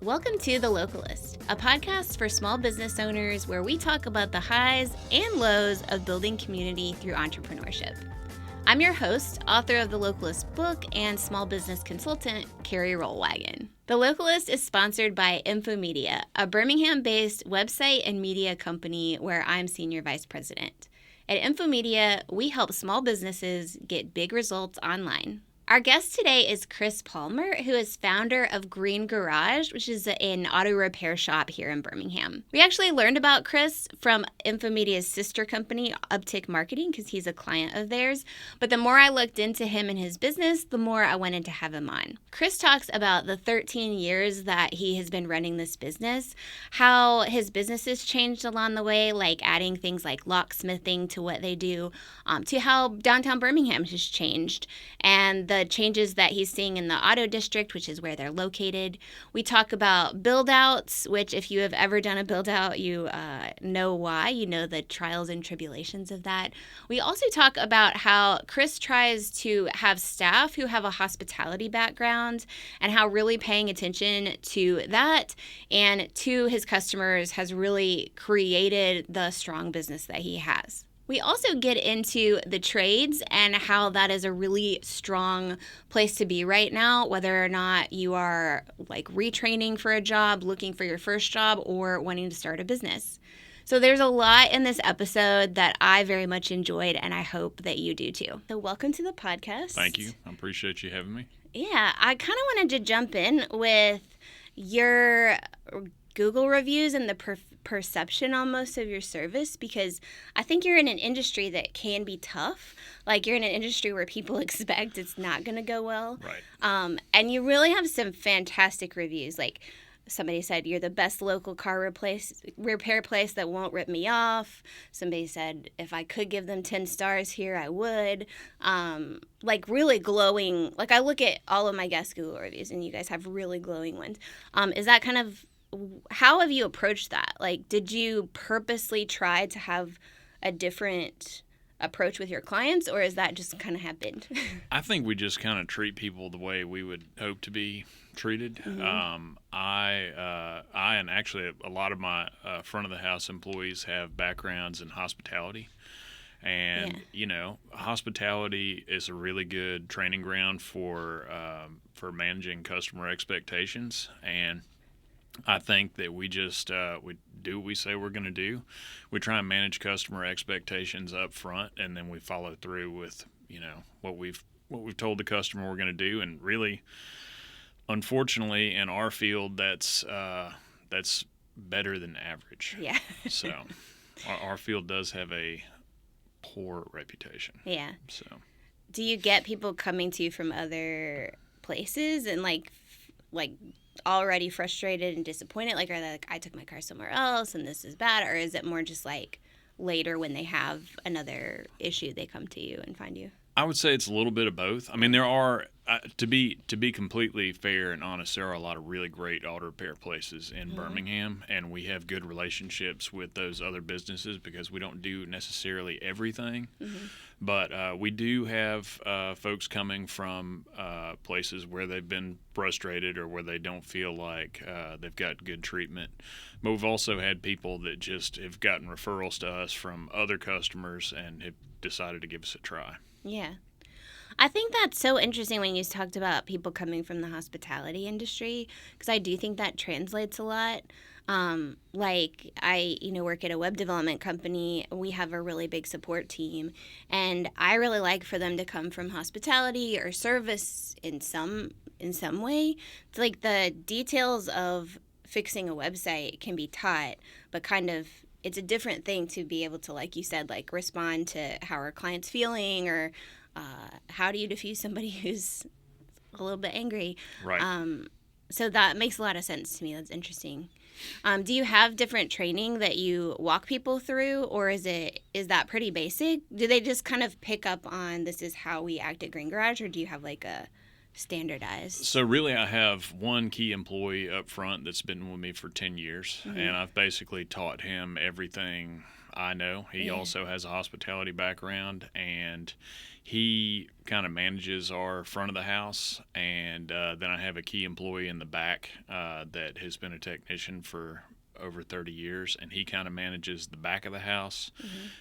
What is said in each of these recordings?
Welcome to The Localist, a podcast for small business owners where we talk about the highs and lows of building community through entrepreneurship. I'm your host, author of the Localist book and small business consultant, Carrie Rollwagen. The Localist is sponsored by Infomedia, a Birmingham-based website and media company where I'm senior vice president. At Infomedia, we help small businesses get big results online. Our guest today is Chris Palmer, who is founder of Green Garage, which is an auto repair shop here in Birmingham. We actually learned about Chris from Infomedia's sister company, Uptick Marketing, because he's a client of theirs. But the more I looked into him and his business, the more I wanted to have him on. Chris talks about the 13 years that he has been running this business, how his business has changed along the way, like adding things like locksmithing to what they do, to how downtown Birmingham has changed, and the changes that he's seeing in the auto district, which is where they're located. We talk about build outs, which if you have ever done a build out, you know why. You know the trials and tribulations of that. We also talk about how Chris tries to have staff who have a hospitality background and how really paying attention to that and to his customers has really created the strong business that he has. We also get into the trades and how that is a really strong place to be right now, whether or not you are like retraining for a job, looking for your first job, or wanting to start a business. So there's a lot in this episode that I very much enjoyed, and I hope that you do too. So welcome to the podcast. Thank you. I appreciate you having me. Yeah, I kind of wanted to jump in with your Google reviews and the perception almost of your service, because I think you're in an industry that can be tough. Like you're in an industry where people expect it's not going to go well. Right. And you really have some fantastic reviews. Like somebody said, you're the best local car repair place that won't rip me off. Somebody said, if I could give them 10 stars here, I would. Like really glowing. Like I look at all of my guest Google reviews and you guys have really glowing ones. Is that kind of, how have you approached that? Like, did you purposely try to have a different approach with your clients, or is that just kind of happened? I think we just kind of treat people the way we would hope to be treated. Mm-hmm. I and actually a lot of my front of the house employees have backgrounds in hospitality. And, you know, hospitality is a really good training ground for managing customer expectations. And I think that we just we do what we say we're going to do. We try and manage customer expectations up front, and then we follow through with, you know, what we've told the customer we're going to do. And really, unfortunately, in our field, that's better than average. Yeah. So our field does have a poor reputation. Yeah. So do you get people coming to you from other places and like already frustrated and disappointed? Like, are they like, I took my car somewhere else and this is bad? Or is it more just like later when they have another issue, they come to you and find you? I would say it's a little bit of both. I mean, there are, to be completely fair and honest, there are a lot of really great auto repair places in Birmingham, and we have good relationships with those other businesses because we don't do necessarily everything. Mm-hmm. But we do have folks coming from places where they've been frustrated or where they don't feel like they've got good treatment. But we've also had people that just have gotten referrals to us from other customers and have decided to give us a try. Yeah. I think that's so interesting when you talked about people coming from the hospitality industry, because I do think that translates a lot. Like I, work at a web development company. We have a really big support team, and I really like for them to come from hospitality or service in some way. It's like the details of fixing a website can be taught, but kind of it's a different thing to be able to, like you said, like respond to how our client's feeling, or how do you diffuse somebody who's a little bit angry. Right. So that makes a lot of sense to me. That's interesting. Do you have different training that you walk people through, or is that pretty basic? Do they just kind of pick up on this is how we act at Green Garage, or do you have like a standardized? So really I have one key employee up front that's been with me for 10 years, and I've basically taught him everything I know. He also has a hospitality background, and he kind of manages our front of the house. And then I have a key employee in the back that has been a technician for over 30 years, and he kind of manages the back of the house,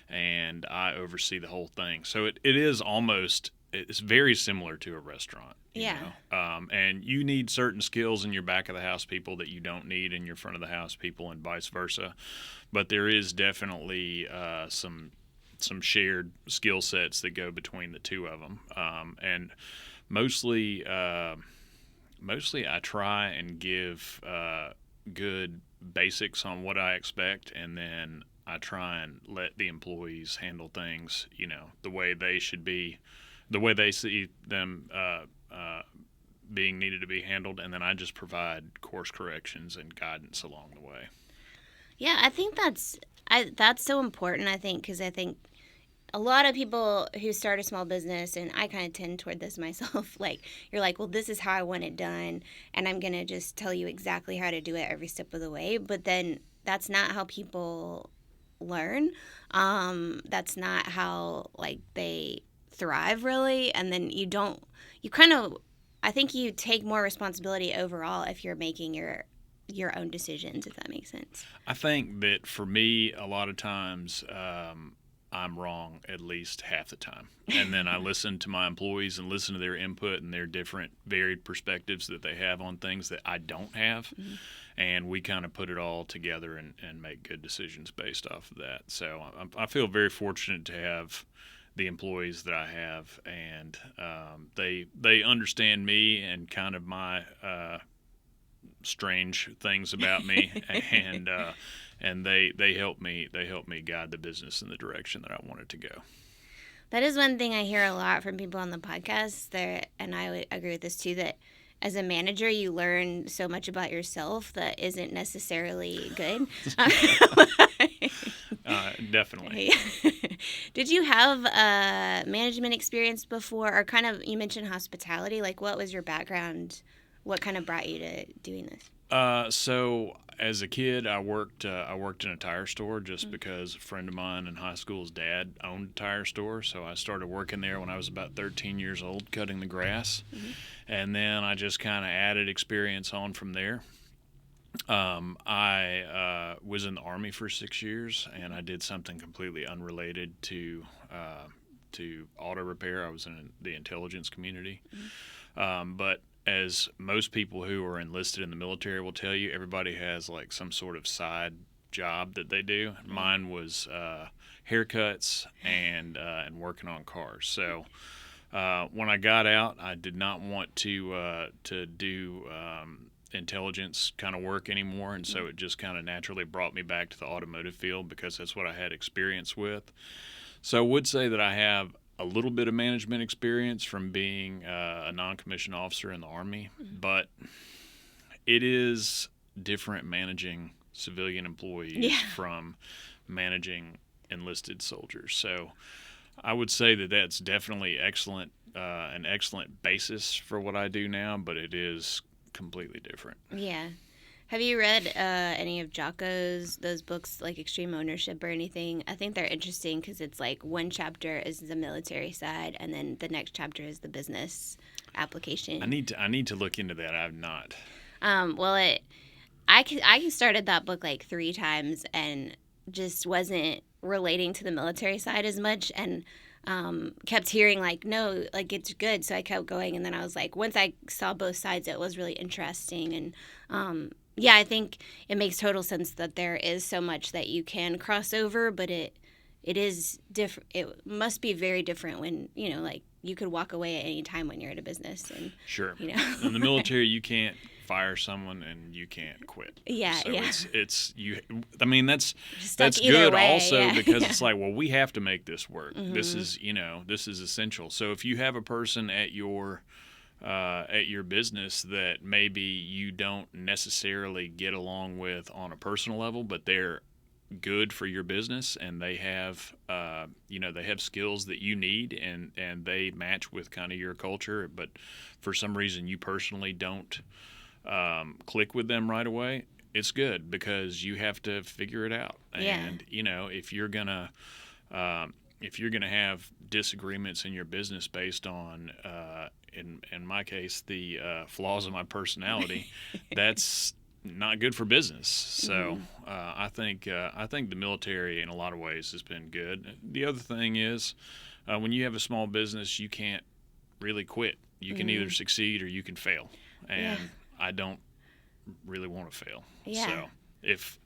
and I oversee the whole thing. So it is almost, it's very similar to a restaurant. You know? And you need certain skills in your back of the house people that you don't need in your front of the house people, and vice versa. But there is definitely some shared skill sets that go between the two of them. And mostly I try and give good basics on what I expect, and then I try and let the employees handle things, you know, the way they should be, the way they see them being needed to be handled, and then I just provide course corrections and guidance along the way. Yeah, I think that's so important, I think, because I think a lot of people who start a small business, and I kind of tend toward this myself, like, you're like, well, this is how I want it done, and I'm going to just tell you exactly how to do it every step of the way. But then that's not how people learn. That's not how, like, they thrive, really. And then I think you take more responsibility overall if you're making your own decisions, if that makes sense. I think that for me, a lot of times, I'm wrong at least half the time. And then I listen to my employees and listen to their input and their different varied perspectives that they have on things that I don't have. And we kind of put it all together and make good decisions based off of that. So I feel very fortunate to have the employees that I have, and they understand me and kind of my strange things about me, and they help me guide the business in the direction that I want it to go. That is one thing I hear a lot from people on the podcast there, and I would agree with this too, that as a manager you learn so much about yourself that isn't necessarily good. Definitely. Did you have management experience before, or kind of, you mentioned hospitality, like what was your background? What kind of brought you to doing this? So as a kid, I worked in a tire store just because a friend of mine in high school's dad owned a tire store. So I started working there when I was about 13 years old, cutting the grass. And then I just kind of added experience on from there. I was in the Army for 6 years, and I did something completely unrelated to auto repair. I was in the intelligence community. But as most people who are enlisted in the military will tell you, everybody has like some sort of side job that they do. Mine was haircuts and working on cars. So when I got out, I did not want to do intelligence kind of work anymore, and so it just kind of naturally brought me back to the automotive field because that's what I had experience with. So I would say that I have a little bit of management experience from being a non-commissioned officer in the Army, but it is different managing civilian employees from managing enlisted soldiers. So I would say that that's definitely an excellent basis for what I do now, but it is completely different. Yeah. Have you read any of Jocko's, those books like Extreme Ownership or anything? I think they're interesting because it's like one chapter is the military side, and then the next chapter is the business application. I need to look into that. I've not. Well, I started that book like 3 times and just wasn't relating to the military side as much, and kept hearing like, no, like it's good. So I kept going, and then I was like, once I saw both sides, it was really interesting. And yeah, I think it makes total sense that there is so much that you can cross over, but it is different. It must be very different when, you know, like you could walk away at any time when you're at a business. And sure, you know, in the military you can't fire someone and you can't quit. Yeah, so yeah. It's you. I mean that's either good way, also because yeah. it's like, well, we have to make this work. This is essential. So if you have a person at your business that maybe you don't necessarily get along with on a personal level, but they're good for your business and they have they have skills that you need and they match with kind of your culture, but for some reason you personally don't click with them right away, it's good because you have to figure it out. And if you're gonna have disagreements in your business based on in my case the flaws of my personality, that's not good for business. So I think the military in a lot of ways has been good. The other thing is when you have a small business, you can't really quit. You can either succeed or you can fail, and I don't really want to fail. So if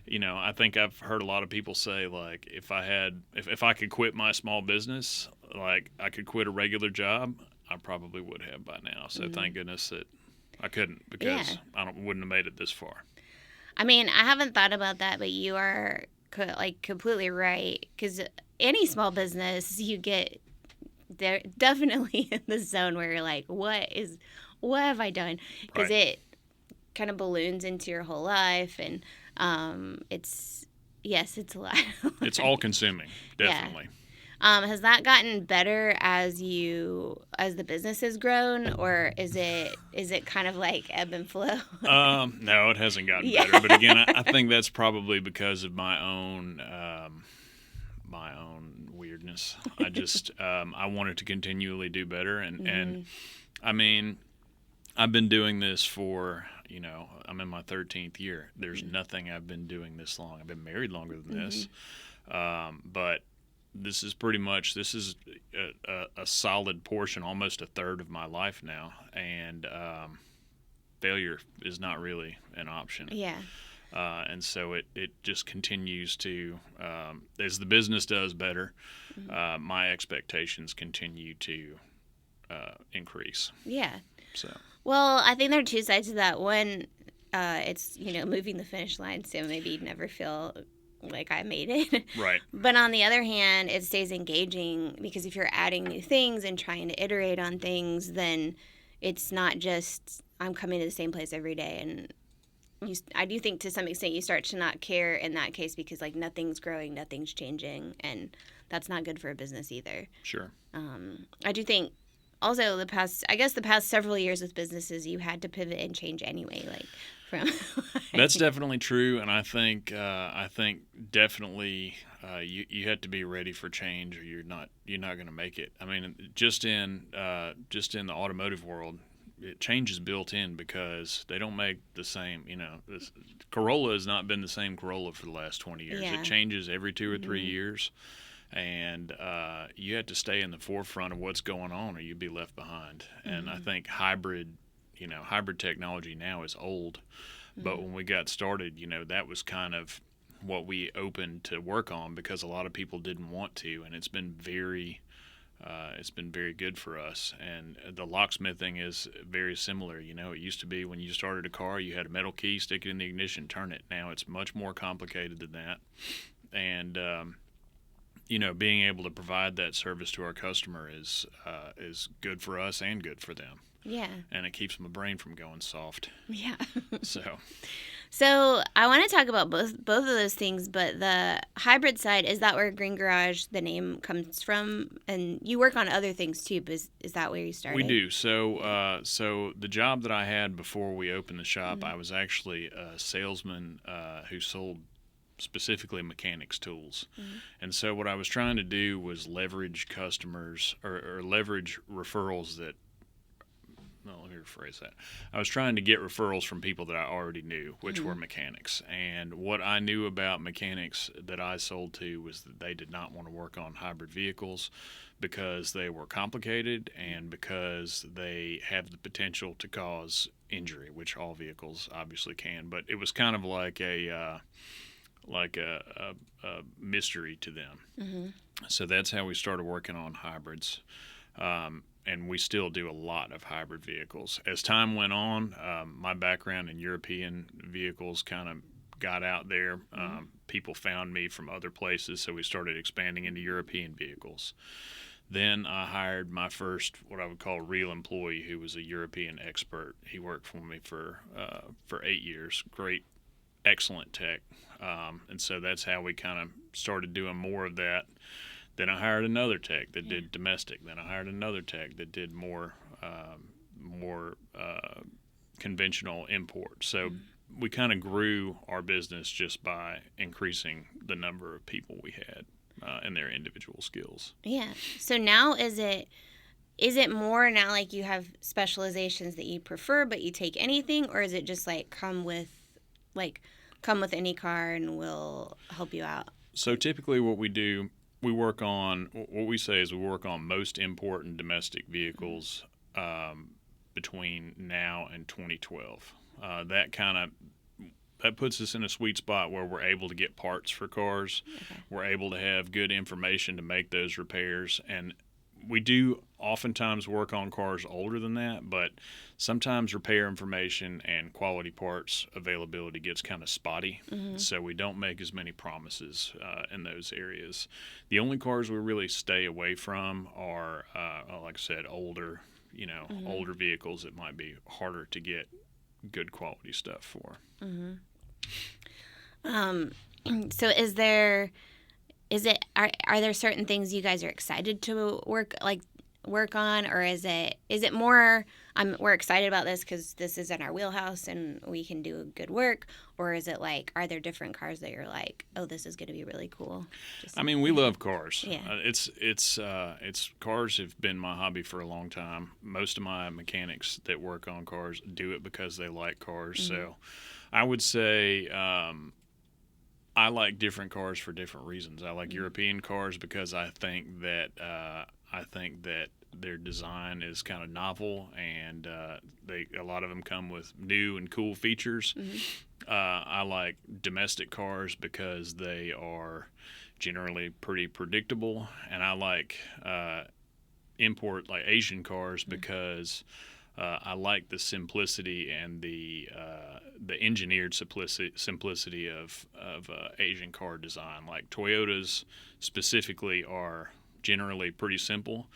I think I've heard a lot of people say, like, if I could quit my small business, like I could quit a regular job, I probably would have by now. So thank goodness that I couldn't, because I wouldn't have made it this far. I mean, I haven't thought about that, but you are completely right, because any small business, they're definitely in the zone where you're like, what have I done? Because it kind of balloons into your whole life, and it's a lot. It's all consuming, definitely. Has that gotten better as the business has grown, or is it kind of like ebb and flow? No, it hasn't gotten better. But again, I think that's probably because of my own weirdness. I just I wanted to continually do better, and I mean, I've been doing this for I'm in my 13th year. There's nothing I've been doing this long. I've been married longer than this, but this is a solid portion, almost a third of my life now, and failure is not really an option. Yeah. And so it just continues to, as the business does better, my expectations continue to increase. Yeah. So. Well, I think there are two sides to that. One, it's moving the finish line, so maybe you'd never feel like I made it. Right. But on the other hand, it stays engaging, because if you're adding new things and trying to iterate on things, then it's not just I'm coming to the same place every day. And I do think to some extent you start to not care in that case, because like nothing's growing, nothing's changing, and that's not good for a business either. Sure. I do think also the past several years with businesses, you had to pivot and change anyway, like from. That's definitely true, and I think definitely you have to be ready for change, or you're not going to make it. I mean, just in the automotive world, change is built in because they don't make the same. Corolla has not been the same Corolla for the last 20 years. Yeah. It changes every 2 or 3 years. And you have to stay in the forefront of what's going on, or you'd be left behind. And I think hybrid technology now is old. But when we got started, that was kind of what we opened to work on, because a lot of people didn't want to, and it's been very good for us. And the locksmithing is very similar. It used to be when you started a car, you had a metal key, stick it in the ignition, turn it. Now it's much more complicated than that. And being able to provide that service to our customer is good for us and good for them. Yeah. And it keeps my brain from going soft. Yeah. So I want to talk about both of those things, but the hybrid side, is that where Green Garage, the name, comes from? And you work on other things too, but is that where you started? We do. So the job that I had before we opened the shop, I was actually a salesman who sold specifically mechanics tools. And so what I was trying to do was leverage customers or leverage referrals that, no, let me rephrase that. I was trying to get referrals from people that I already knew, which were mechanics. And what I knew about mechanics that I sold to was that they did not want to work on hybrid vehicles because they were complicated and because they have the potential to cause injury, which all vehicles obviously can. But it was kind of like a mystery to them. So that's how we started working on hybrids. And we still do a lot of hybrid vehicles. As time went on, my background in European vehicles kind of got out there. People found me from other places, so we started expanding into European vehicles. Then I hired my first, what I would call, real employee, who was a European expert. He worked for me for 8 years. Great, excellent tech. And so that's how we kind of started doing more of that. Then I hired another tech that did domestic. Then I hired another tech that did more conventional import. So we kind of grew our business just by increasing the number of people we had and their individual skills. Yeah. So now is it more now like you have specializations that you prefer, but you take anything, or is it just like come with any car and we'll help you out? So typically what we do, we work on most import and domestic vehicles between now and 2012. That puts us in a sweet spot where we're able to get parts for cars. Okay. We're able to have good information to make those repairs. And we do oftentimes work on cars older than that, but sometimes repair information and quality parts availability gets kind of spotty. Mm-hmm. So we don't make as many promises in those areas. The only cars we really stay away from are, like I said, older vehicles that might be harder to get good quality stuff for. Mm-hmm. So are there certain things you guys are excited to work on, or is it more we're excited about this because this is in our wheelhouse and we can do good work, or is it like, are there different cars that you're like, oh, this is going to be really cool? We love cars. Yeah. It's cars have been my hobby for a long time. Most of my mechanics that work on cars do it because they like cars. Mm-hmm. So I would say I like different cars for different reasons. I like European cars because I think that their design is kind of novel, and a lot of them come with new and cool features. Mm-hmm. I like domestic cars because they are generally pretty predictable, and I like import like Asian cars because I like the simplicity and the engineered simplicity of Asian car design. Like Toyotas specifically are generally pretty simple,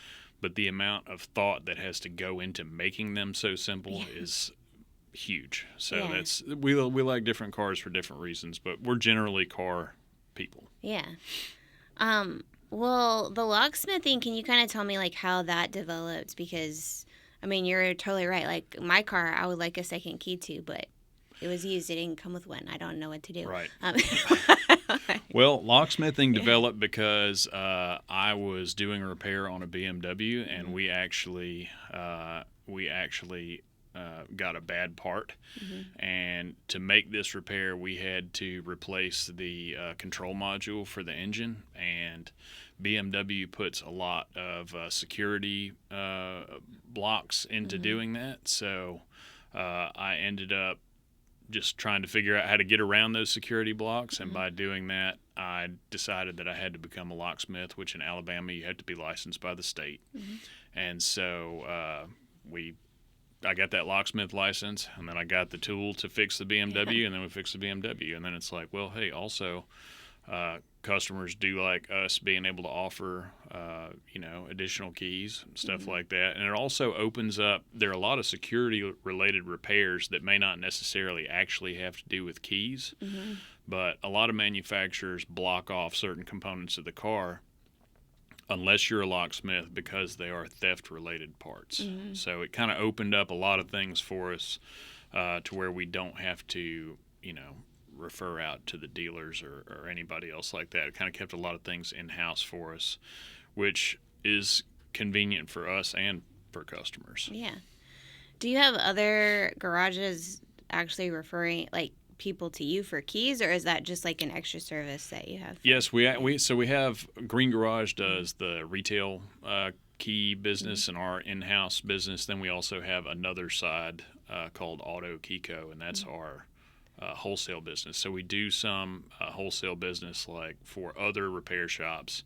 but the amount of thought that has to go into making them so simple is huge. So we like different cars for different reasons, but we're generally car people. Yeah. Well, the locksmithing, can you kind of tell me like how that developed? Because you're totally right. Like my car, I would like a second key to, but it was used. It didn't come with one. I don't know what to do. Right. Well, locksmithing developed because I was doing a repair on a BMW, and we actually got a bad part. Mm-hmm. And to make this repair, we had to replace the control module for the engine, and BMW puts a lot of security blocks into doing that. So I ended up just trying to figure out how to get around those security blocks. And by doing that, I decided that I had to become a locksmith, which in Alabama you have to be licensed by the state. Mm-hmm. And so I got that locksmith license, and then I got the tool to fix the BMW, and then we fixed the BMW. And then it's like, well, hey, also customers do like us being able to offer, additional keys and stuff like that. And it also opens up, there are a lot of security-related repairs that may not necessarily actually have to do with keys, but a lot of manufacturers block off certain components of the car unless you're a locksmith because they are theft-related parts. Mm-hmm. So it kind of opened up a lot of things for us to where we don't have to, refer out to the dealers or anybody else like that. It kind of kept a lot of things in-house for us, which is convenient for us and for customers. Yeah. Do you have other garages actually referring people to you for keys, or is that just like an extra service that you have? Yes, we have Green Garage does the retail key business and our in-house business. Then we also have another side called Auto Keyco, and that's our wholesale business. So we do some wholesale business like for other repair shops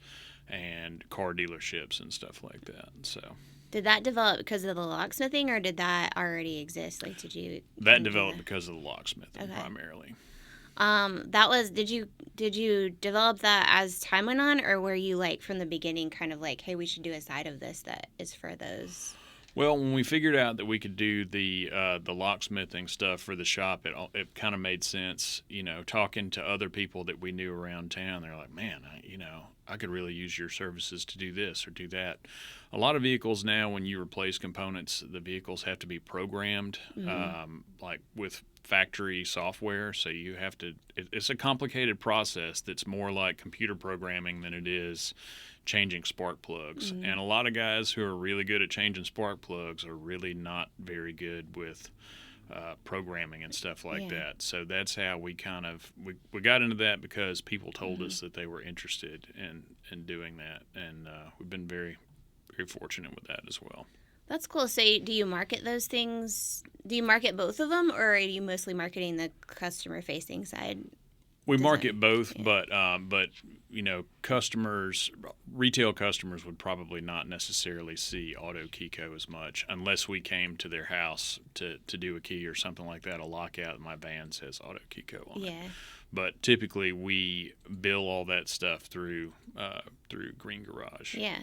and car dealerships and stuff like that. So did that develop because of the locksmithing, or did that already exist? That developed because of the locksmithing primarily. Did you develop that as time went on, or were you from the beginning kind of like, hey, we should do a side of this that is for those? Well, when we figured out that we could do the locksmithing stuff for the shop, it kind of made sense. Talking to other people that we knew around town, they're like, man, I could really use your services to do this or do that. A lot of vehicles now, when you replace components, the vehicles have to be programmed, like with factory software, so you have to. It's a complicated process that's more like computer programming than it is changing spark plugs. And a lot of guys who are really good at changing spark plugs are really not very good with programming and stuff like that. So that's how we kind of we got into that because people told us that they were interested in doing that, and we've been very, very fortunate with that as well. That's cool. So do you market those things? Do you market both of them, or are you mostly marketing the customer-facing side? We market both, but retail customers would probably not necessarily see Auto Keyco as much unless we came to their house to do a key or something like that. A lockout in my van says Auto Keyco on it. But typically we bill all that stuff through Green Garage. Yeah.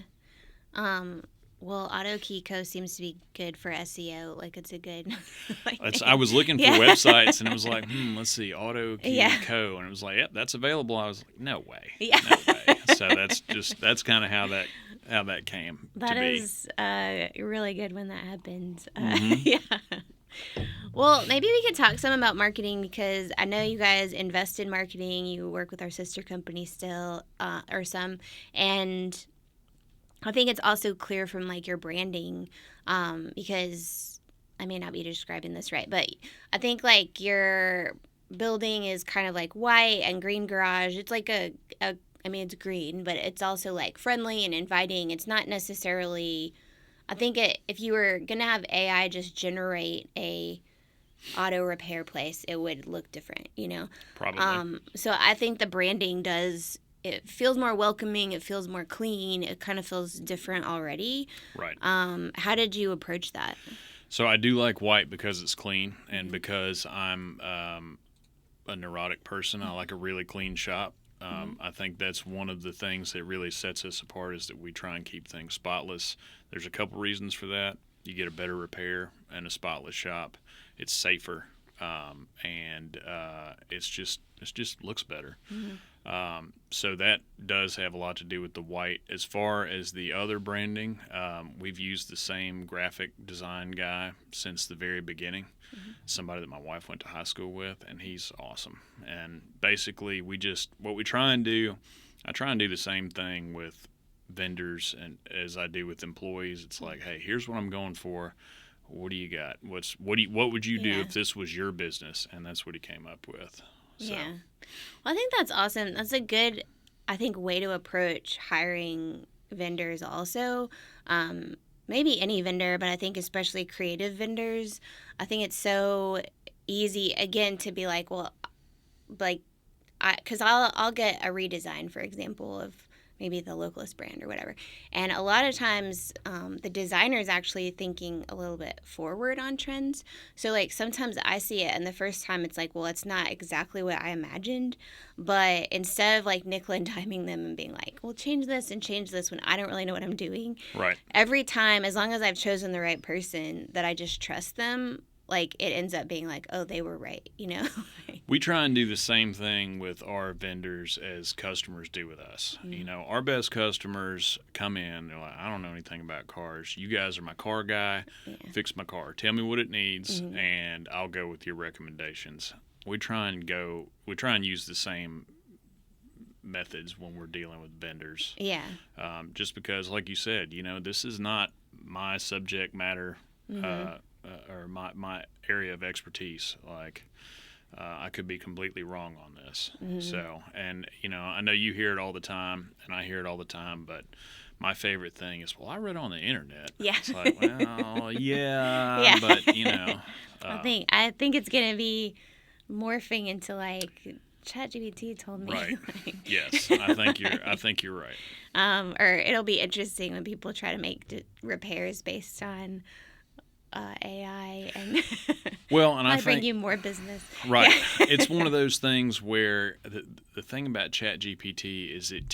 Well, Auto Keyco seems to be good for SEO. Like, it's a good. I was looking for websites, and it was like, let's see, Auto Keyco, and it was like, yep, that's available. I was like, no way, no way. So that's kind of how that came. That to be. Is really good when that happens. Yeah. Well, maybe we could talk some about marketing, because I know you guys invest in marketing. You work with our sister company still, or some, and I think it's also clear from like your branding, because I may not be describing this right, but I think like your building is kind of like white and Green Garage. It's like it's green, but it's also like friendly and inviting. It's not necessarily, I think if you were going to have AI just generate a auto repair place, it would look different, Probably. So I think the branding it feels more welcoming. It feels more clean. It kind of feels different already. Right. How did you approach that? So I do like white because it's clean, and because I'm a neurotic person. I like a really clean shop. I think that's one of the things that really sets us apart, is that we try and keep things spotless. There's a couple reasons for that. You get a better repair in a spotless shop. It's safer, and it just looks better. So that does have a lot to do with the white. As far as the other branding, we've used the same graphic design guy since the very beginning. Somebody that my wife went to high school with, and he's awesome. And basically I try and do the same thing with vendors and as I do with employees. It's like, hey, here's what I'm going for. What do you got? What would you do if this was your business? And that's what he came up with. So. Yeah. Well, I think that's awesome. That's a good, I think, way to approach hiring vendors also. Maybe any vendor, but I think especially creative vendors. I think it's so easy, again, to be like, well, like, because I'll get a redesign, for example, of maybe the Localist brand or whatever. And a lot of times the designer is actually thinking a little bit forward on trends. So like sometimes I see it and the first time it's like, well, it's not exactly what I imagined. But instead of like nickel and diming them and being like, well, change this and change this when I don't really know what I'm doing. Right. Every time, as long as I've chosen the right person, that I just trust them, like it ends up being like, oh, they were right, We try and do the same thing with our vendors as customers do with us. Our best customers come in, they're like, I don't know anything about cars. You guys are my car guy. Fix my car. Tell me what it needs, and I'll go with your recommendations. We try and use the same methods when we're dealing with vendors. Yeah. Just because, like you said, this is not my subject matter. Or my area of expertise. Like, I could be completely wrong on this. So, and, I know you hear it all the time, and I hear it all the time, but my favorite thing is, well, I read on the internet. Yeah. It's like, well, yeah. But, I think it's going to be morphing into, like, ChatGPT told me. Right. Yes, I think you're right. Or it'll be interesting when people try to make repairs based on AI and and I think bring you more business. Right. It's one of those things where the thing about ChatGPT is it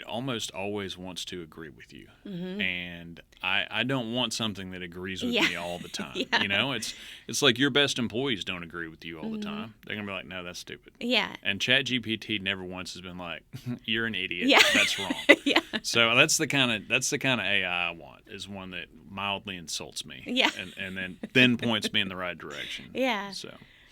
almost always wants to agree with you. And I don't want something that agrees with me all the time. Yeah. You know, it's like your best employees don't agree with you all the time. They're gonna be like, no, that's stupid. Yeah. And ChatGPT never once has been like, you're an idiot. Yeah. That's wrong. Yeah. So that's the kind of AI I want, is one that mildly insults me. Yeah. And then points me in the right direction. Yeah. So.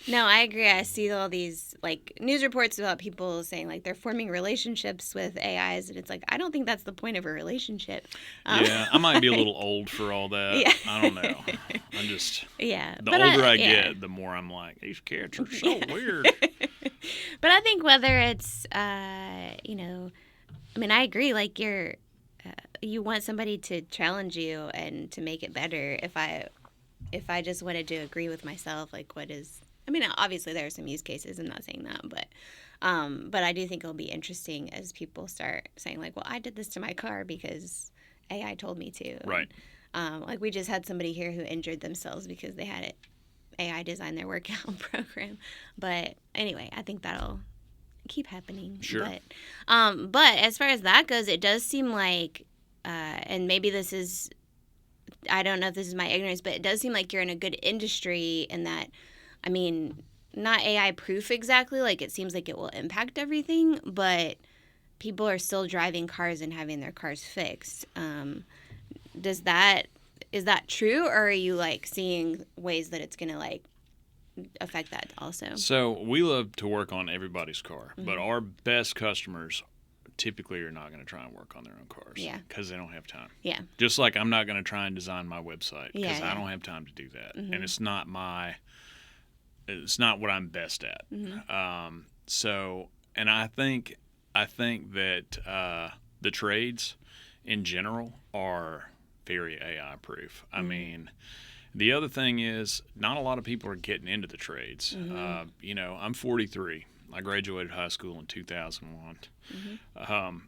No, I agree. I see all these like news reports about people saying like they're forming relationships with AIs, and it's like I don't think that's the point of a relationship. Yeah, I might be a little old for all that. Yeah. I don't know. I'm just the older I get, the more I'm like, these cats are so weird. But I think whether it's I mean, I agree. Like you want somebody to challenge you and to make it better. If I just wanted to agree with myself, like what is. I mean, obviously there are some use cases. I'm not saying that, but I do think it'll be interesting as people start saying like, well, I did this to my car because AI told me to. Right. And, like we just had somebody here who injured themselves because they had AI design their workout program. But anyway, I think that'll keep happening. Sure. But as far as that goes, it does seem like, and maybe this is, I don't know if this is my ignorance, but it does seem like you're in a good industry in that. I mean, not AI proof exactly, like it seems like it will impact everything, but people are still driving cars and having their cars fixed. Is that true, or are you like seeing ways that it's going to like affect that also? So we love to work on everybody's car, but our best customers typically are not going to try and work on their own cars. Yeah. Because they don't have time. Yeah. Just like I'm not going to try and design my website because I don't have time to do that. And it's not what I'm best at. So, and I think that the trades in general are very AI proof. I mean, the other thing is not a lot of people are getting into the trades. I'm 43. I graduated high school in 2001.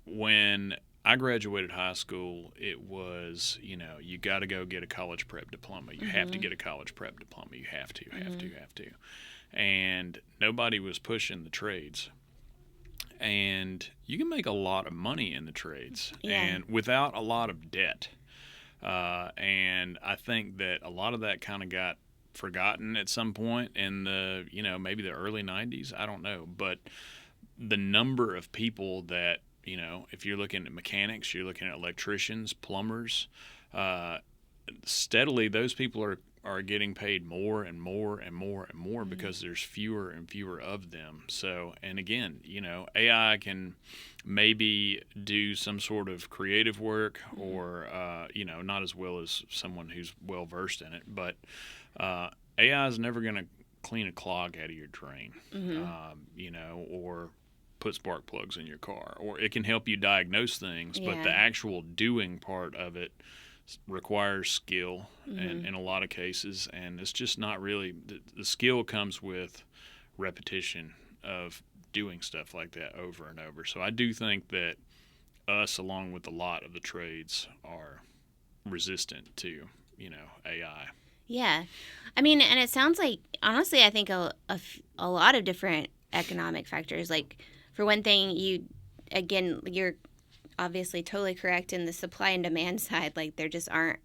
When I graduated high school, it was, you got to go get a college prep diploma. You have to get a college prep diploma. You have to. And nobody was pushing the trades. And you can make a lot of money in the trades and without a lot of debt. And I think that a lot of that kind of got forgotten at some point in the, maybe the early 90s. I don't know. But the number of people that, if you're looking at mechanics, you're looking at electricians, plumbers, steadily those people are getting paid more and more and more and more because there's fewer and fewer of them. So, and again, AI can maybe do some sort of creative work or, not as well as someone who's well versed in it, but AI is never going to clean a clog out of your drain, or put spark plugs in your car, or it can help you diagnose things, but the actual doing part of it requires skill and in a lot of cases, and it's just not really the skill comes with repetition of doing stuff like that over and over. So I do think that us, along with a lot of the trades, are resistant to AI. Yeah, I mean, and it sounds like honestly I think a lot of different economic factors, like for one thing, you're obviously totally correct in the supply and demand side. Like there just aren't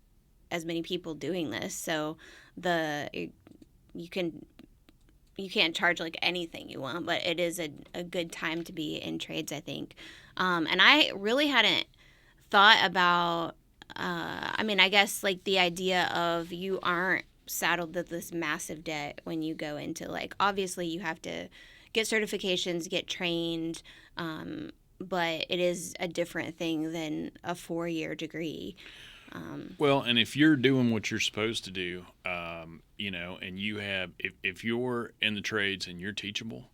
as many people doing this, so you can't charge like anything you want, but it is a good time to be in trades, I think. And I really hadn't thought about I guess like the idea of you aren't saddled with this massive debt when you go into, like, obviously you have to get certifications, get trained, but it is a different thing than a 4-year degree. Well, and if you're doing what you're supposed to do, and you have, if you're in the trades and you're teachable,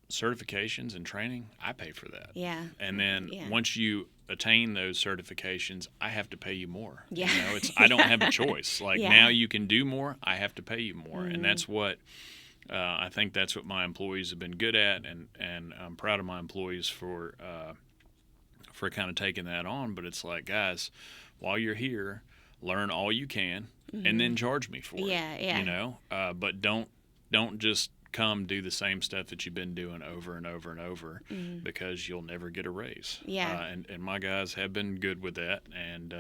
certifications and training, I pay for that. Yeah. And then once you attain those certifications, I have to pay you more. Yeah. I don't have a choice. Like now you can do more, I have to pay you more. And that's what I think that's what my employees have been good at, and I'm proud of my employees for kind of taking that on. But it's like, guys, while you're here, learn all you can and then charge me for it. Yeah. But don't just come do the same stuff that you've been doing over and over and over because you'll never get a raise. Yeah. And my guys have been good with that. And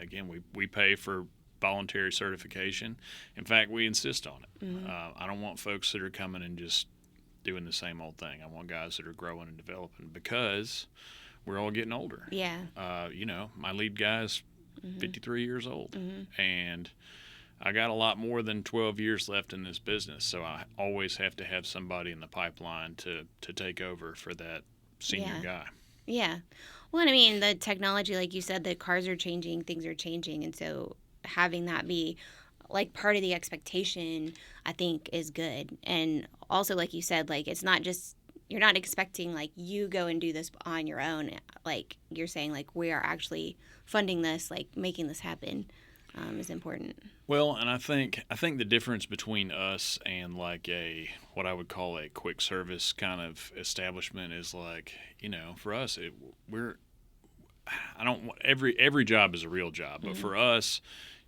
again, we pay for voluntary certification. In fact, we insist on it. I don't want folks that are coming and just doing the same old thing. I want guys that are growing and developing because we're all getting older. Yeah. My lead guy's 53 years old, and I got a lot more than 12 years left in this business, so I always have to have somebody in the pipeline to take over for that senior guy. Yeah. Well, and I mean, the technology, like you said, the cars are changing, things are changing, and so having that be like part of the expectation, I think, is good. And also, like you said, like it's not just, you're not expecting like you go and do this on your own. Like you're saying, like we are actually funding this, like making this happen is important. Well, and I think the difference between us and like what I would call a quick service kind of establishment is like, for us, every job is a real job, but for us,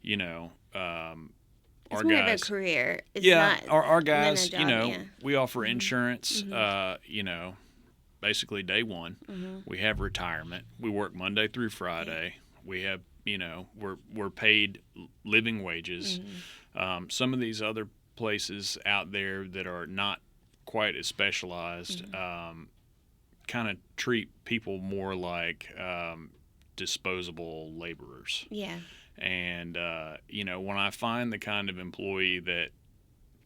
It's our more guys, of a career. It's not our guys, job, we offer insurance, basically day one. We have retirement. We work Monday through Friday. We have, we're paid living wages. Some of these other places out there that are not quite as specialized kind of treat people more like disposable laborers. Yeah. And, when I find the kind of employee that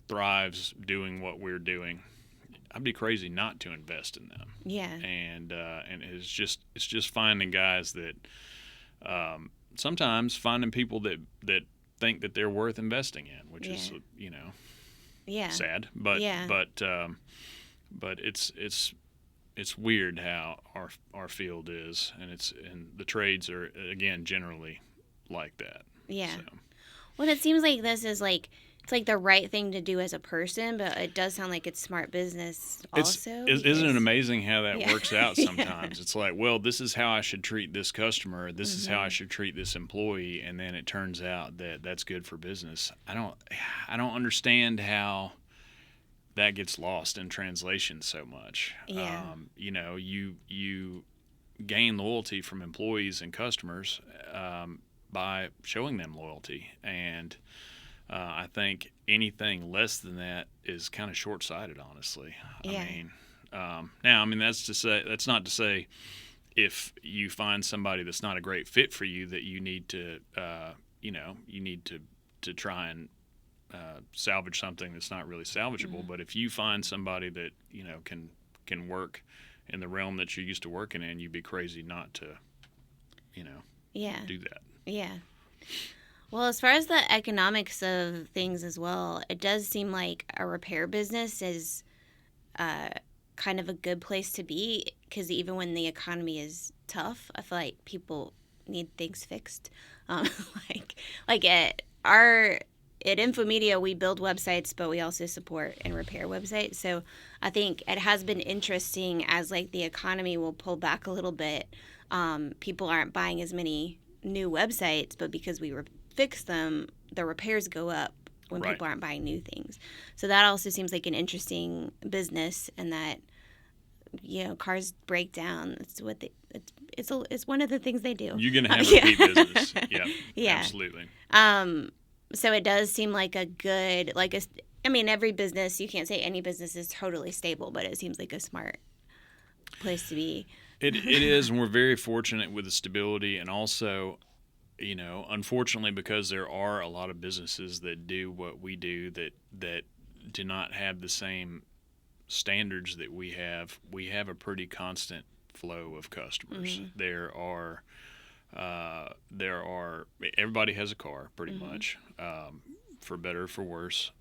thrives doing what we're doing, I'd be crazy not to invest in them. Yeah. And it's just finding guys that sometimes finding people that think that they're worth investing in, which is, sad. But it's weird how our field is, and the trades are, again, generally like that. Yeah. So. Well, it seems like this is like, it's like the right thing to do as a person, but it does sound like it's smart business also. Isn't it amazing how that works out sometimes? It's like, well, this is how I should treat this customer. This is how I should treat this employee. And then it turns out that that's good for business. I don't understand how that gets lost in translation so much. Yeah. You gain loyalty from employees and customers by showing them loyalty. And I think anything less than that is kind of short-sighted, honestly. Yeah. That's not to say if you find somebody that's not a great fit for you that you need to, to try and salvage something that's not really salvageable. But if you find somebody that can work in the realm that you're used to working in, you'd be crazy not to, do that. Yeah. Well, as far as the economics of things as well, it does seem like a repair business is kind of a good place to be, because even when the economy is tough, I feel like people need things fixed. At Infomedia, we build websites, but we also support and repair websites. So I think it has been interesting as like the economy will pull back a little bit. People aren't buying as many new websites, but because we fix them, the repairs go up when people aren't buying new things. So that also seems like an interesting business, and that cars break down. That's what it's one of the things they do. You're gonna have repeat business. Yeah, absolutely. So it does seem like a good, every business, you can't say any business is totally stable, but it seems like a smart place to be. It is, and we're very fortunate with the stability, and also, unfortunately, because there are a lot of businesses that do what we do that do not have the same standards that we have a pretty constant flow of customers. There are everybody has a car pretty much, for better or for worse,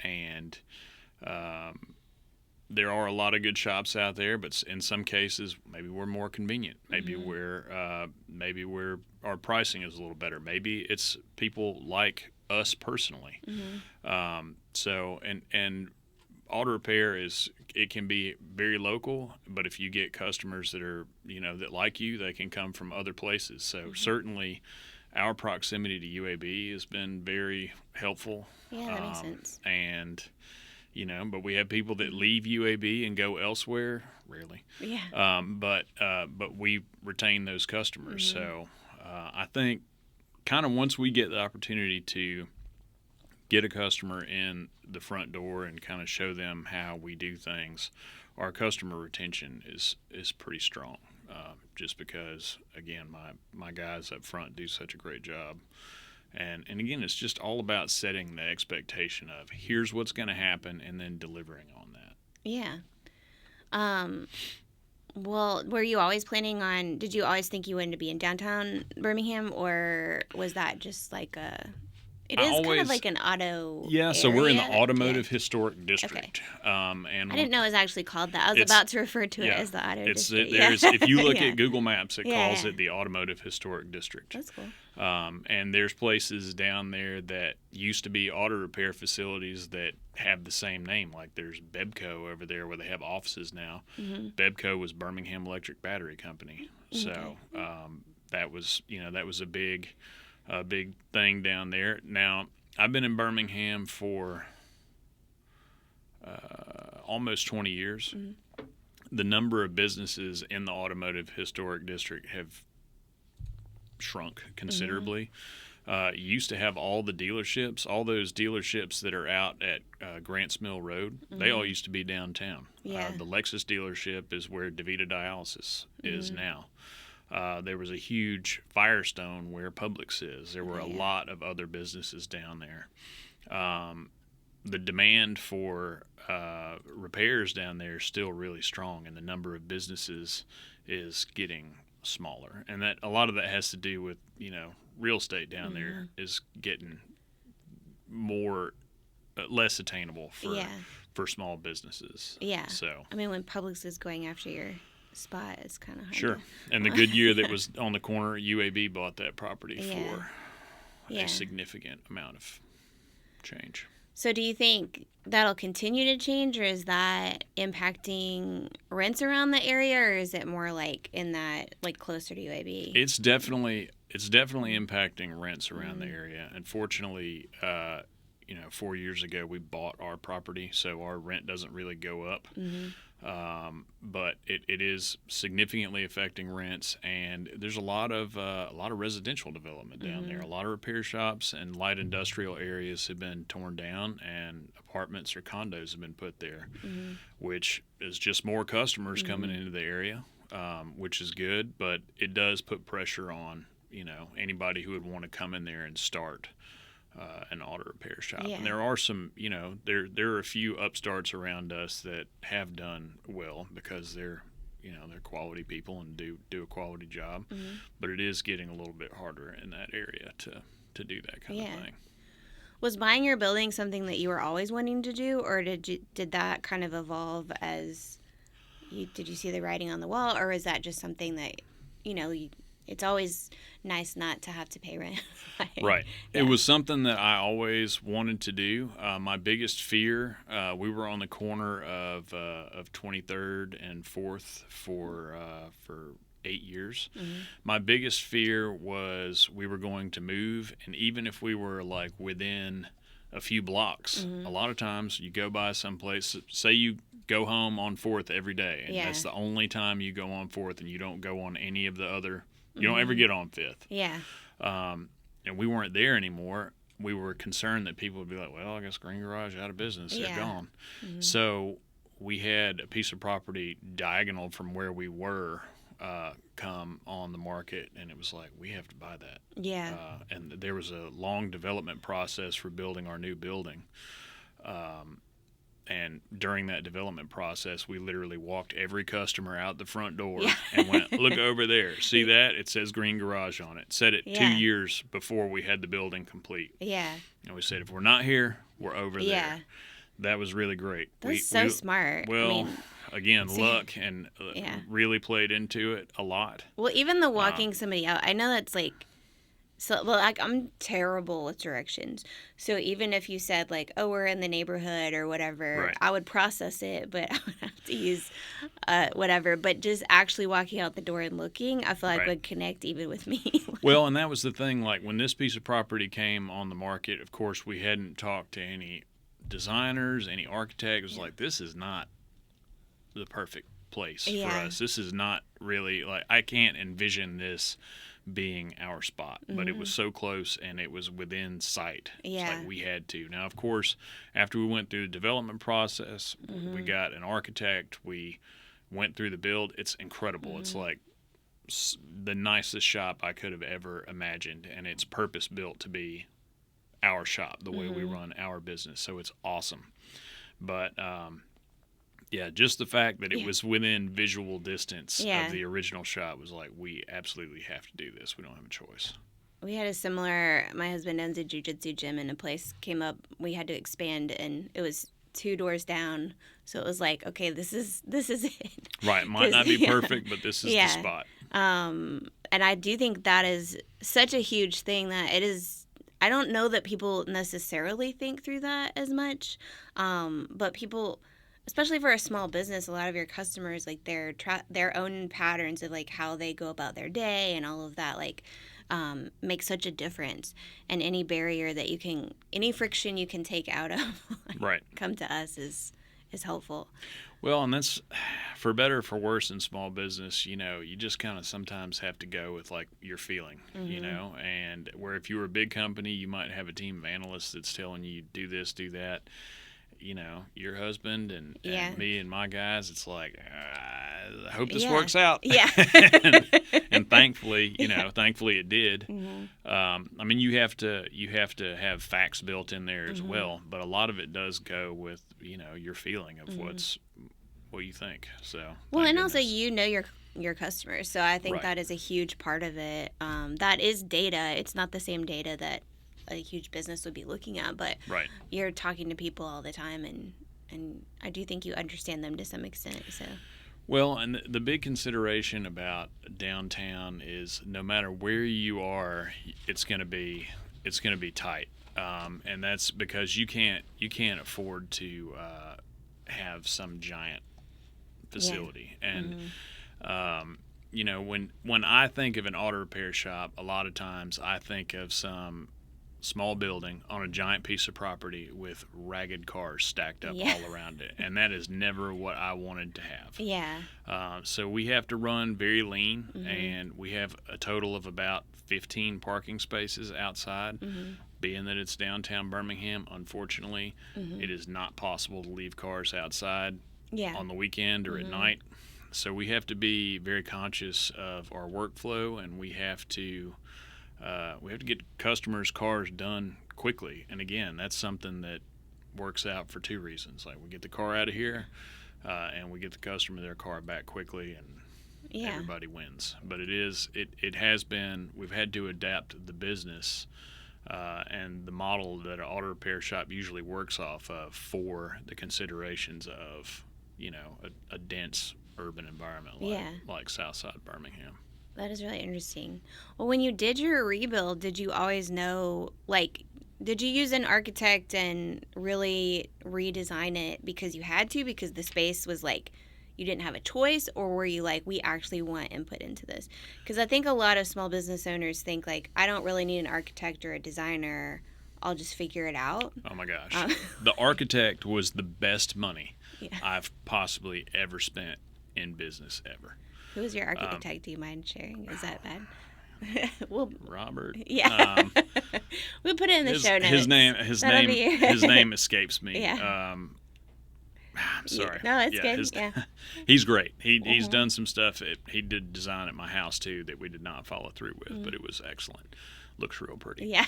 and there are a lot of good shops out there, but in some cases maybe we're more convenient. Maybe our pricing is a little better. Maybe it's people like us personally. So auto repair it can be very local, but if you get customers that are that like you, they can come from other places. So certainly our proximity to UAB has been very helpful. Yeah, that makes sense. And But we have people that leave UAB and go elsewhere. Rarely. Yeah. But we retain those customers. So I think kind of once we get the opportunity to get a customer in the front door and kind of show them how we do things, our customer retention is pretty strong. Just because, again, my guys up front do such a great job. And again, it's just all about setting the expectation of here's what's going to happen and then delivering on that. Yeah. Well, were you always planning on, did you always think you wanted to be in downtown Birmingham, or was that just like it is kind of like an auto Yeah, so area? we're in the Automotive Historic District. Okay. And I didn't know it was actually called that. I was about to refer to it as the Auto District. If you look Yeah. at Google Maps, it calls it the Automotive Historic District. That's cool. And there's places down there that used to be auto repair facilities that have the same name. Like there's Bebco over there where they have offices now. Bebco was Birmingham Electric Battery Company. So that was a big thing down there. Now, I've been in Birmingham for almost 20 years. The number of businesses in the Automotive Historic District have shrunk considerably. Used to have all the dealerships, all those dealerships that are out at Grants Mill Road, they all used to be downtown. Yeah. The Lexus dealership is where DeVita Dialysis is now. There was a huge Firestone where Publix is. There were a lot of other businesses down there. The demand for repairs down there is still really strong, and the number of businesses is getting smaller. And that a lot of that has to do with, real estate down there is getting less attainable for small businesses. Yeah. So I mean, when Publix is going after your spot, it's kind of hard. Sure. And the Goodyear that was on the corner, UAB bought that property for a significant amount of change. So do you think that'll continue to change, or is that impacting rents around the area, or is it more like in that, like closer to UAB? It's definitely impacting rents around the area. Unfortunately, 4 years ago we bought our property, so our rent doesn't really go up. But it is significantly affecting rents, and there's a lot of residential development down there. A lot of repair shops and light industrial areas have been torn down, and apartments or condos have been put there, which is just more customers coming into the area, which is good. But it does put pressure on anybody who would want to come in there and start an auto repair shop. And there are some, there are a few upstarts around us that have done well because they're quality people and do a quality job. But it is getting a little bit harder in that area to do that kind of thing. Was buying your building something that you were always wanting to do, or did that kind of evolve as did you see the writing on the wall, or is that just something that it's always nice not to have to pay rent? Right. It was something that I always wanted to do. My biggest fear, we were on the corner of 23rd and 4th for 8 years. My biggest fear was we were going to move, and even if we were like within a few blocks, a lot of times you go by someplace, say you go home on 4th every day, and that's the only time you go on 4th, and you don't go on any of the other. You don't ever get on 5th. Yeah. And we weren't there anymore. We were concerned that people would be like, well, I guess Green Garage out of business. They're gone. So we had a piece of property diagonal from where we were come on the market, and it was like, we have to buy that. Yeah. And there was a long development process for building our new building. And during that development process, we literally walked every customer out the front door and went, look over there. See that? It says Green Garage on it. Said it 2 years before we had the building complete. Yeah. And we said, if we're not here, we're over there. That was really great. That's so smart. Well, again, luck and really played into it a lot. Well, even the walking somebody out, I know that's like, so like I'm terrible with directions. So even if you said like, oh, we're in the neighborhood or whatever, I would process it, but I would have to use whatever. But just actually walking out the door and looking, I feel like would connect even with me. Well, and that was the thing. Like when this piece of property came on the market, of course, we hadn't talked to any designers, any architect was like, this is not the perfect place for us. This is not really, like, I can't envision this being our spot, but it was so close and it was within sight. It's like we had to. Now, of course, after we went through the development process, we got an architect, we went through the build. It's incredible. It's like the nicest shop I could have ever imagined, and it's purpose built to be our shop, the way we run our business. So it's awesome. But yeah, just the fact that it was within visual distance of the original shop was like, we absolutely have to do this. We don't have a choice. We had a similar, my husband owns a jiu-jitsu gym, and a place came up, we had to expand, and it was 2 doors down. So it was like, okay, this is it. Right. It might not be perfect, but this is the spot. And I do think that is such a huge thing that it is. I don't know that people necessarily think through that as much. But people, especially for a small business, a lot of your customers, like their own patterns of like how they go about their day and all of that, like make such a difference. And any barrier that any friction you can take out of, like, come to us is helpful. Well, and that's for better or for worse in small business, you just kind of sometimes have to go with like your feeling, and where if you were a big company, you might have a team of analysts that's telling you do this, do that. Your husband and me and my guys, it's like, I hope this works out. Yeah. and thankfully, thankfully it did. I mean, you have to have facts built in there as well, but a lot of it does go with, your feeling of what you think. So, well, and also, your customers. So I think that is a huge part of it. That is data. It's not the same data that a huge business would be looking at, but you're talking to people all the time, and I do think you understand them to some extent. So, well, and the big consideration about downtown is no matter where you are, it's going to be tight, and that's because you can't afford to have some giant facility. And when I think of an auto repair shop, a lot of times I think of some small building on a giant piece of property with ragged cars stacked up all around it, and that is never what I wanted to have. So we have to run very lean, and we have a total of about 15 parking spaces outside. Being that it's downtown Birmingham, unfortunately, it is not possible to leave cars outside on the weekend or at night. So we have to be very conscious of our workflow, and we have to get customers' cars done quickly. And again, that's something that works out for 2 reasons. Like, we get the car out of here, and we get the customer their car back quickly, and everybody wins. But it has been, we've had to adapt the business and the model that an auto repair shop usually works off of for the considerations of, a dense urban environment like Southside Birmingham. That is really interesting. Well, when you did your rebuild, did you always know, like, did you use an architect and really redesign it because you had to, because the space was like, you didn't have a choice, or were you like, we actually want input into this? Because I think a lot of small business owners think like, I don't really need an architect or a designer. I'll just figure it out. Oh my gosh. The architect was the best money I've possibly ever spent in business ever. Who was your architect? Do you mind sharing? Is that bad? Robert. Yeah. We'll put it in the show notes. His name escapes me. Yeah. I'm sorry. No, it's good. He's great. He's done some stuff. He did design at my house too that we did not follow through with, but it was excellent. Looks real pretty. Yeah.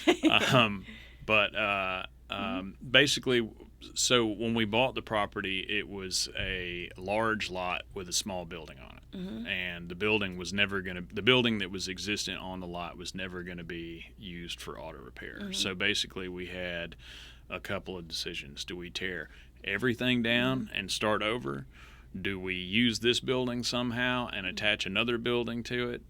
Basically, so when we bought the property, it was a large lot with a small building on it, and the building that was existent on the lot was never going to be used for auto repair. So basically, we had a couple of decisions. Do we tear everything down and start over? Do we use this building somehow and attach another building to it?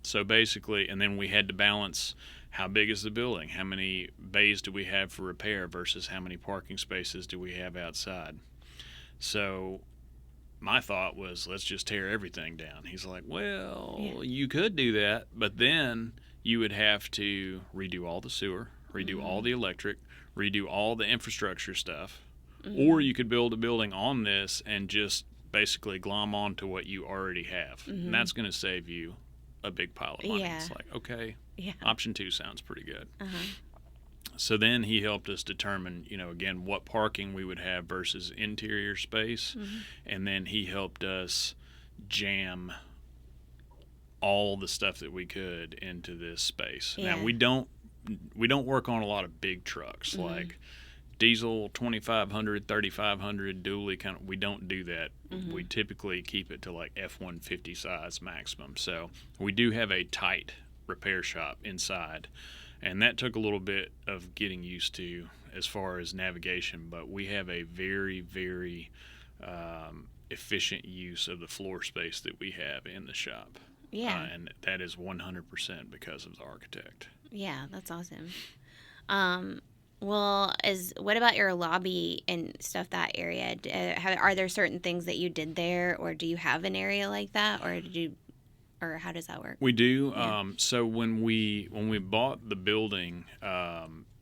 So basically, and then we had to balance, how big is the building? How many bays do we have for repair versus how many parking spaces do we have outside? So my thought was, let's just tear everything down. He's like, well, you could do that, but then you would have to redo all the sewer, redo all the electric, redo all the infrastructure stuff, or you could build a building on this and just basically glom onto what you already have. And that's going to save you a big pile of money. It's like, okay, option 2 sounds pretty good. So then he helped us determine, again, what parking we would have versus interior space. And then he helped us jam all the stuff that we could into this space. Now, we don't work on a lot of big trucks like diesel 2500, 3500 dually kind of. We don't do that. We typically keep it to like F-150 size maximum. So we do have a tight repair shop inside, and that took a little bit of getting used to as far as navigation, but we have a very, very efficient use of the floor space that we have in the shop. And that is 100% because of the architect. Yeah, that's awesome. Well, what about your lobby and stuff, that area? Are there certain things that you did there, or do you have an area like that, or how does that work? We do. So when we bought the building,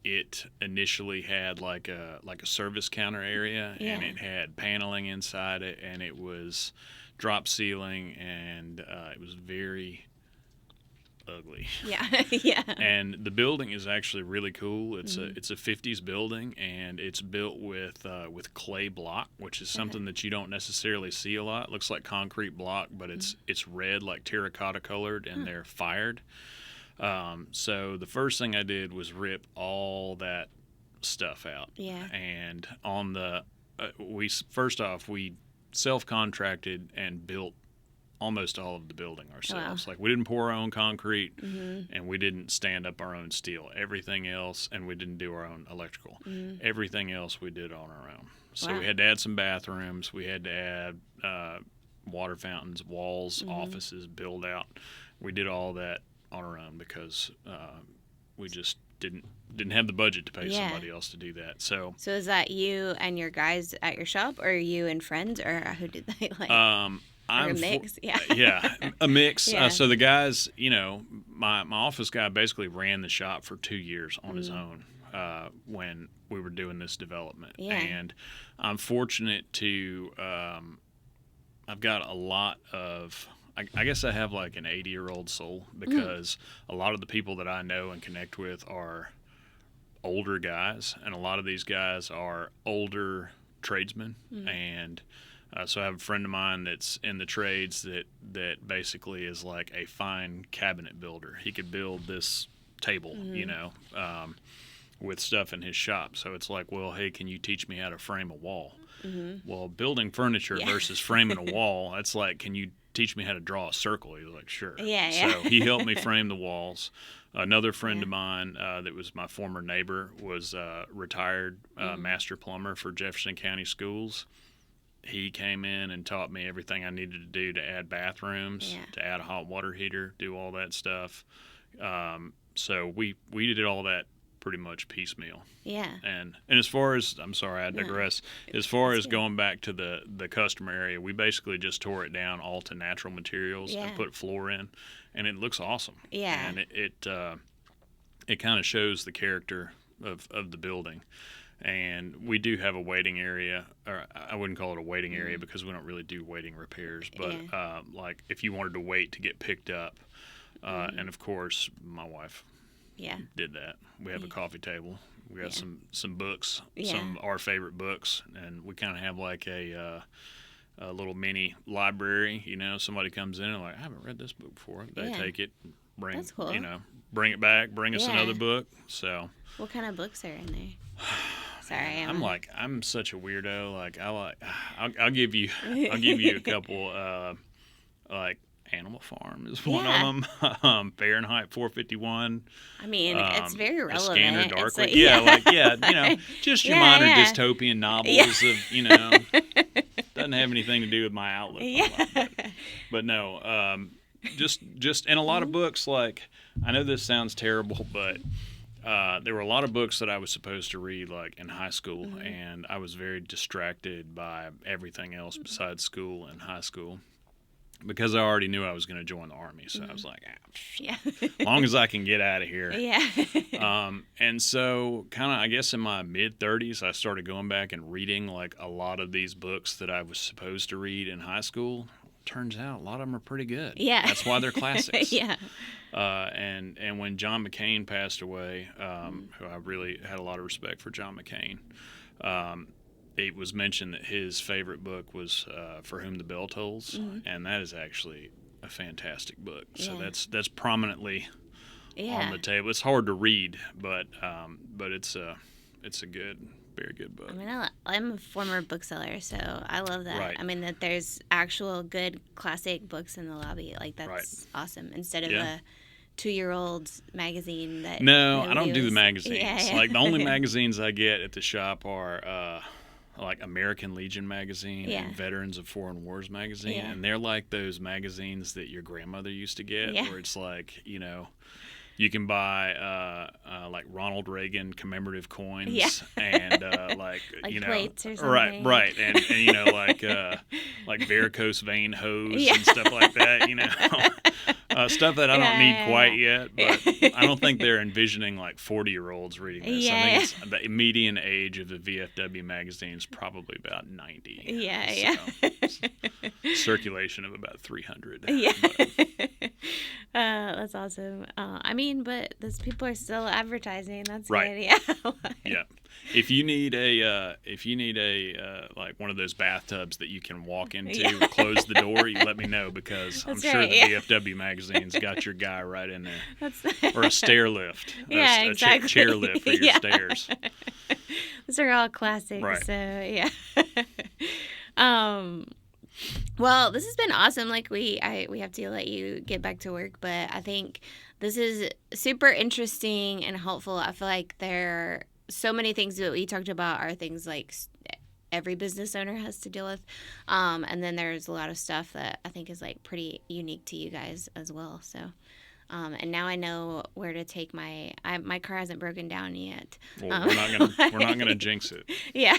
it initially had like a service counter area, and it had paneling inside it, and it was drop ceiling, and it was very ugly. Yeah. And the building is actually really cool. It's a 50s building, and it's built with clay block, which is something that you don't necessarily see a lot. It looks like concrete block, but it's red, like terracotta colored, and they're fired. So the first thing I did was rip all that stuff out. Yeah. And on the we self-contracted and built almost all of the building ourselves. Wow. Like, we didn't pour our own concrete, and we didn't stand up our own steel. Everything else, and we didn't do our own electrical. Everything else we did on our own. So we had to add some bathrooms. We had to add water fountains, walls, offices, build out. We did all that on our own because we just didn't have the budget to pay somebody else to do that. So is that you and your guys at your shop, or you and friends, or who did that? Or a mix? A mix. Yeah. So the guys, my office guy basically ran the shop for 2 years on his own when we were doing this development. Yeah. And I'm fortunate to, I've got a lot of, I guess I have like an 80-year-old soul, because a lot of the people that I know and connect with are older guys, and a lot of these guys are older tradesmen. And so I have a friend of mine that's in the trades that basically is like a fine cabinet builder. He could build this table, with stuff in his shop. So it's like, well, hey, can you teach me how to frame a wall? Well, building furniture versus framing a wall, that's like, can you teach me how to draw a circle? He was like, sure. So he helped me frame the walls. Another friend of mine that was my former neighbor was retired master plumber for Jefferson County Schools. He came in and taught me everything I needed to do to add bathrooms, to add a hot water heater, do all that stuff. So we did all that pretty much piecemeal. Yeah. And as far as, I'm sorry, I digress. As far as going back to the customer area, we basically just tore it down all to natural materials and put floor in, and it looks awesome. Yeah. And it kind of shows the character of the building. And we do have a waiting area, or I wouldn't call it a waiting area because we don't really do waiting repairs, but like if you wanted to wait to get picked up, and of course my wife did that. We have a coffee table. We got some books, some of our favorite books, and we kind of have like a little mini library. Somebody comes in and like, I haven't read this book before. They take it, bring bring it back, bring us another book. So what kind of books are in there? Sorry, I'm such a weirdo. Like I'll give you a couple. Like Animal Farm is one of them. Fahrenheit 451. I mean, it's very relevant. Scanner Darkly. Just your minor dystopian novels of doesn't have anything to do with my outlook. But no, just and a lot of books. Like, I know this sounds terrible, but there were a lot of books that I was supposed to read like in high school, and I was very distracted by everything else besides school and high school. because I already knew I was going to join the Army. So I was like, yeah, as long as I can get out of here. Yeah. And so kind of, I guess in my mid-30s, I started going back and reading like a lot of these books that I was supposed to read in high school. Turns out a lot of them are pretty good. Yeah. That's why they're classics. Yeah. And when John McCain passed away, who I really had a lot of respect for John McCain, it was mentioned that his favorite book was For Whom the Bell Tolls, and that is actually a fantastic book. So that's prominently on the table. It's hard to read, but it's a good, very good book. I mean, I'm a former bookseller, so I love that. Right. I mean, that there's actual good classic books in the lobby. Like, that's awesome. Instead of a 2-year-old magazine that... No, I don't do the magazines. Yeah. Like, the only magazines I get at the shop are... like American Legion magazine and Veterans of Foreign Wars magazine, and they're like those magazines that your grandmother used to get, where it's like, you know, you can buy like Ronald Reagan commemorative coins and like you know, plates or something. right, and you know, like varicose vein hose and stuff like that, you know. Stuff that I don't need quite yet, but I don't think they're envisioning like 40-year-olds reading this. I think the median age of the VFW magazine is probably about 90. Circulation of about 300. Yeah. That's awesome. I mean, but those people are still advertising. That's good. Yeah. Yeah. If you need a like one of those bathtubs that you can walk into or close the door, you let me know, because I'm sure the VFW magazine's got your guy right in there. Or a stair lift. Exactly. A chair lift for your stairs. Those are all classics. Right. So yeah. Well, this has been awesome. Like we have to let you get back to work, but I think this is super interesting and helpful. I feel like there are so many things that we talked about are things like every business owner has to deal with. And then there's a lot of stuff that I think is like pretty unique to you guys as well. So, and now I know where to take my car hasn't broken down yet. Well, we're not gonna jinx it. Yeah.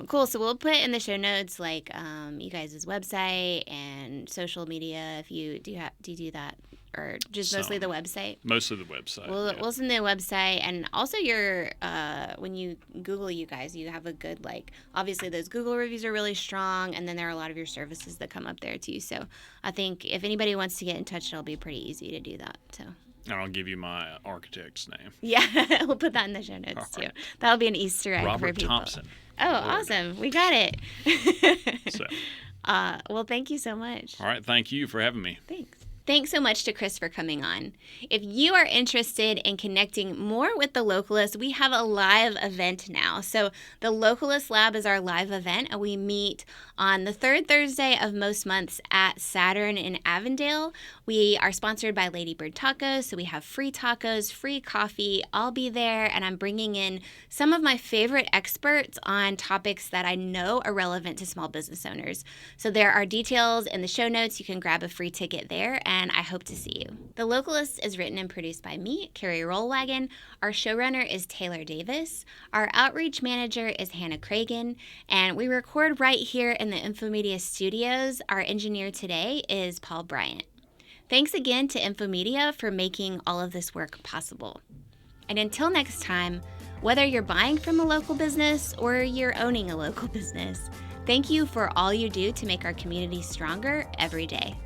Cool. So we'll put in the show notes like you guys' website and social media if you do you do that, or just mostly the website? Mostly the website. We'll send the website, and also your when you Google you guys, you have a good, like, obviously those Google reviews are really strong, and then there are a lot of your services that come up there too. So I think if anybody wants to get in touch, it'll be pretty easy to do that. So. And I'll give you my architect's name. Yeah, we'll put that in the show notes too. That'll be an Easter egg for people. Robert Thompson. Oh, awesome. We got it. So. Well, thank you so much. All right. Thank you for having me. Thanks. Thanks so much to Chris for coming on. If you are interested in connecting more with the Localist, we have a live event now. So the Localist Lab is our live event, and we meet on the third Thursday of most months at Saturn in Avondale. We are sponsored by Lady Bird Tacos, so we have free tacos, free coffee. I'll be there, and I'm bringing in some of my favorite experts on topics that I know are relevant to small business owners. So there are details in the show notes. You can grab a free ticket there, and I hope to see you. The Localist is written and produced by me, Carrie Rollwagen. Our showrunner is Taylor Davis. Our outreach manager is Hannah Cragen, and we record right here in the Infomedia studios. Our engineer today is Paul Bryant. Thanks again to Infomedia for making all of this work possible. And until next time, whether you're buying from a local business or you're owning a local business, thank you for all you do to make our community stronger every day.